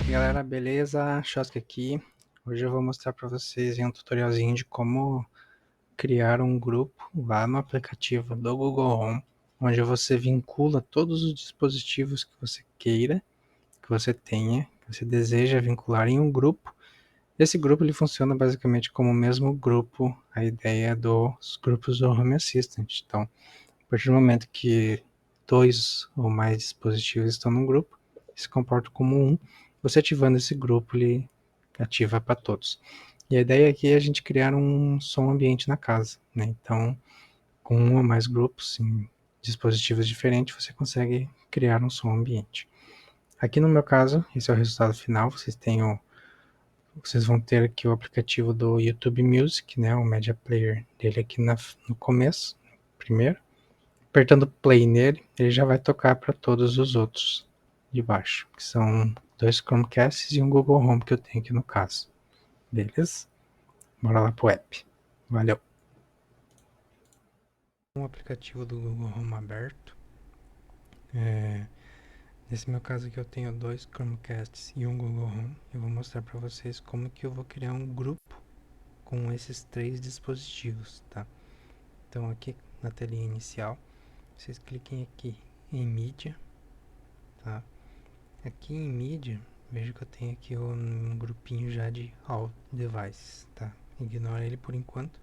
Galera, beleza? Shoski aqui. Hoje eu vou mostrar para vocês um tutorialzinho de como criar um grupo lá no aplicativo do Google Home, onde você vincula todos os dispositivos que você queira, que você tenha, que você deseja vincular em um grupo. Esse grupo ele funciona basicamente como o mesmo grupo, a ideia dos grupos do Home Assistant. Então, a partir do momento que dois ou mais dispositivos estão num grupo, se comportam como um. Você ativando esse grupo, ele ativa para todos. E a ideia aqui é a gente criar um som ambiente na casa, né? Então, com um ou mais grupos em dispositivos diferentes, você consegue criar um som ambiente. Aqui no meu caso, esse é o resultado final. Vocês vão ter aqui o aplicativo do YouTube Music, né? O Media Player dele aqui no começo, primeiro. Apertando play nele, ele já vai tocar para todos os outros de baixo, que são dois Chromecasts e um Google Home que eu tenho aqui no caso. Beleza? Bora lá pro app. Valeu! O aplicativo do Google Home aberto. Nesse meu caso aqui eu tenho dois Chromecasts e um Google Home. Eu vou mostrar para vocês como que eu vou criar um grupo com esses três dispositivos, tá? Então aqui na telinha inicial, vocês cliquem aqui em mídia, tá? Aqui em mídia, vejo que eu tenho aqui um grupinho já de All Devices, tá? Ignora ele por enquanto,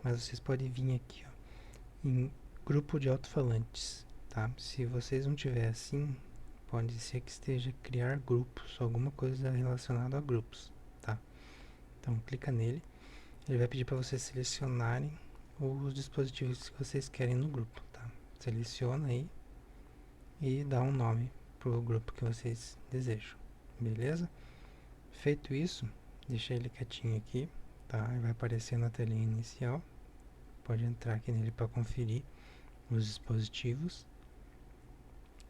mas vocês podem vir aqui, ó, em grupo de alto-falantes, tá? Se vocês não tiver assim, pode ser que esteja criar grupos, alguma coisa relacionada a grupos, tá? Então clica nele, ele vai pedir para vocês selecionarem os dispositivos que vocês querem no grupo, tá? Seleciona aí e dá um nome pro grupo que vocês desejam, beleza? Feito isso, deixa ele quietinho aqui, tá? Vai aparecer na telinha inicial. Pode entrar aqui nele para conferir os dispositivos.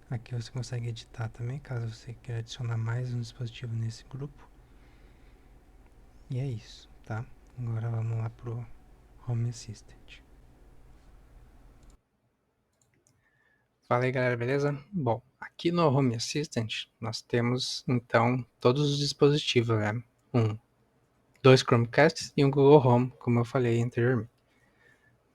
Aqui você consegue editar também, caso você queira adicionar mais um dispositivo nesse grupo. E é isso, tá? Agora vamos lá pro Home Assistant. Fala aí, galera, beleza? Bom, aqui no Home Assistant nós temos então todos os dispositivos, né? Dois Chromecasts e um Google Home, como eu falei anteriormente.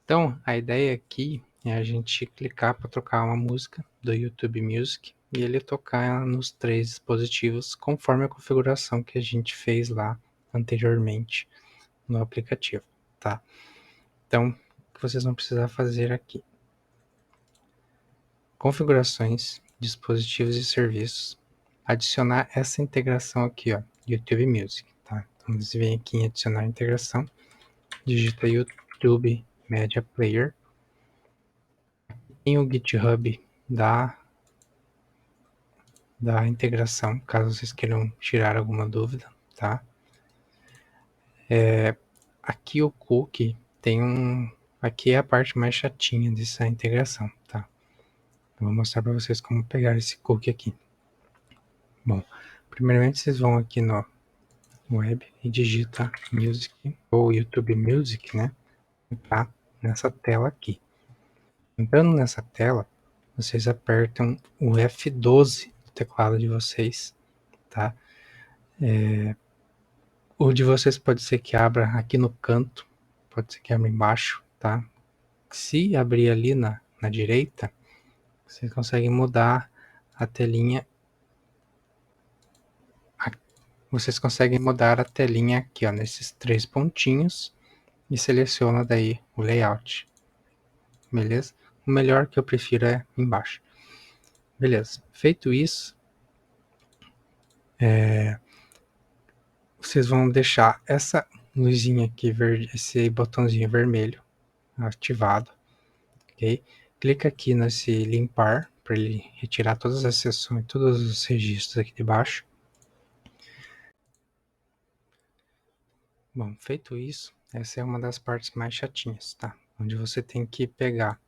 Então, a ideia aqui é a gente clicar para tocar uma música do YouTube Music e ele tocar nos três dispositivos conforme a configuração que a gente fez lá anteriormente no aplicativo, tá? Então, o que vocês vão precisar fazer aqui? Configurações, dispositivos e serviços, adicionar essa integração aqui, ó, YouTube Music, tá? Então, você vem aqui em adicionar integração, digita YouTube Media Player, tem o GitHub da integração, caso vocês queiram tirar alguma dúvida, tá? Aqui o cookie aqui é a parte mais chatinha dessa integração, tá? Eu vou mostrar para vocês como pegar esse cookie aqui. Bom, primeiramente vocês vão aqui no web e digita Music ou YouTube Music, né? Tá nessa tela aqui. Entrando nessa tela, vocês apertam o F12 do teclado de vocês, tá? O de vocês pode ser que abra aqui no canto, pode ser que abra embaixo, tá? Se abrir ali na direita, vocês conseguem mudar a telinha. Vocês conseguem mudar a telinha aqui, ó, nesses três pontinhos e seleciona daí o layout, beleza? O melhor que eu prefiro é embaixo. Beleza, feito isso, vocês vão deixar essa luzinha aqui verde, esse botãozinho vermelho ativado, ok? Clica aqui nesse limpar para ele retirar todas as seções, todos os registros aqui de baixo. Bom, feito isso, essa é uma das partes mais chatinhas, tá? Onde você tem que pegar,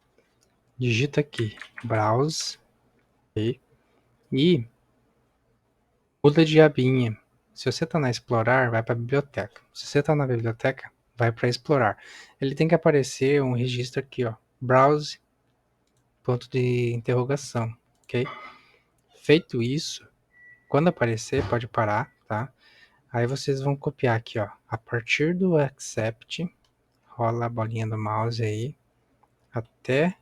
digita aqui, browse, ok? E muda de abinha. Se você está na explorar, vai para biblioteca. Se você está na biblioteca, vai para explorar. Ele tem que aparecer um registro aqui, ó, browse, ponto de interrogação, ok? Feito isso, Quando aparecer, pode parar, tá? Aí vocês vão copiar aqui, ó. A partir do accept, rola a bolinha do mouse aí até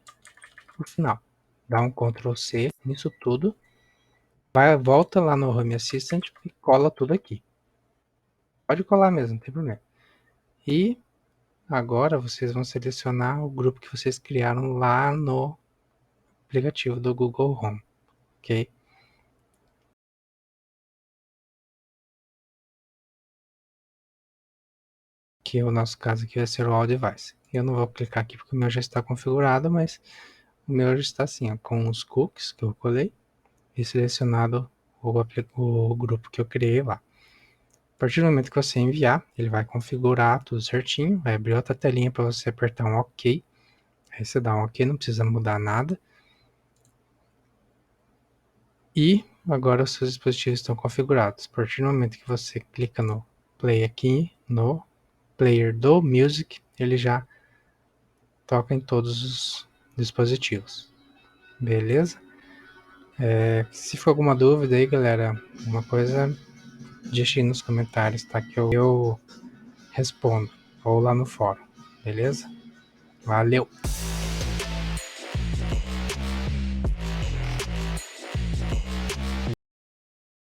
o final. Dá um Ctrl C nisso tudo. Volta lá no Home Assistant e cola tudo aqui. Pode colar mesmo, não tem problema. E agora vocês vão selecionar o grupo que vocês criaram lá no aplicativo do Google Home, ok? Que o nosso caso aqui vai ser o All Device. Eu não vou clicar aqui porque o meu já está configurado, mas o meu já está assim, ó, com os cookies que eu colei e selecionado o grupo que eu criei lá. A partir do momento que você enviar, ele vai configurar tudo certinho, vai abrir outra telinha para você apertar um OK. Aí você dá um OK, não precisa mudar nada. E agora os seus dispositivos estão configurados. A partir do momento que você clica no Play aqui, no player do Music, ele já toca em todos os dispositivos. Beleza? Se for alguma dúvida aí, galera, uma coisa, deixe aí nos comentários, tá? Que eu respondo. Ou lá no fórum. Beleza? Valeu!